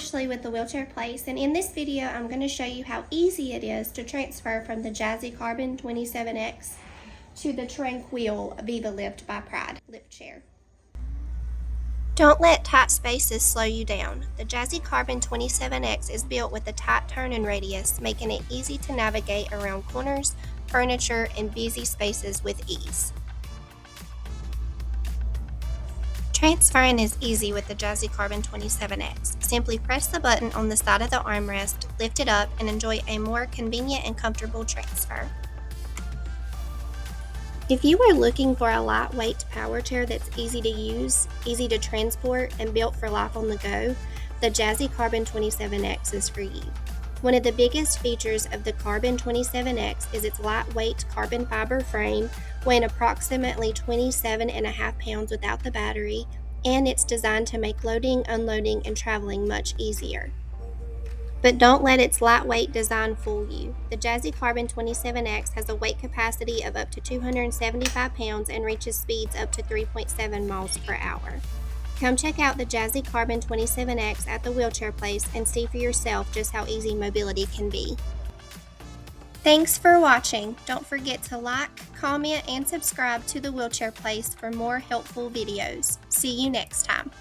Ashley with the Wheelchair Place, and in this video I'm going to show you how easy it is to transfer from the Jazzy Carbon 27X to the Tranquil Viva Lift by Pride lift chair. Don't let tight spaces slow you down. The Jazzy Carbon 27X is built with a tight turning radius, making it easy to navigate around corners, furniture, and busy spaces with ease. Transferring is easy with the Jazzy Carbon 27X. Simply press the button on the side of the armrest, lift it up, and enjoy a more convenient and comfortable transfer. If you are looking for a lightweight power chair that's easy to use, easy to transport, and built for life on the go, the Jazzy Carbon 27X is for you. One of the biggest features of the Carbon 27X is its lightweight carbon fiber frame, weighing approximately 27.5 pounds without the battery, and it's designed to make loading, unloading, and traveling much easier. But don't let its lightweight design fool you. The Jazzy Carbon 27X has a weight capacity of up to 275 pounds and reaches speeds up to 3.7 miles per hour. Come check out the Jazzy Carbon 27X at the Wheelchair Place and see for yourself just how easy mobility can be. Thanks for watching. Don't forget to like, comment, and subscribe to the Wheelchair Place for more helpful videos. See you next time.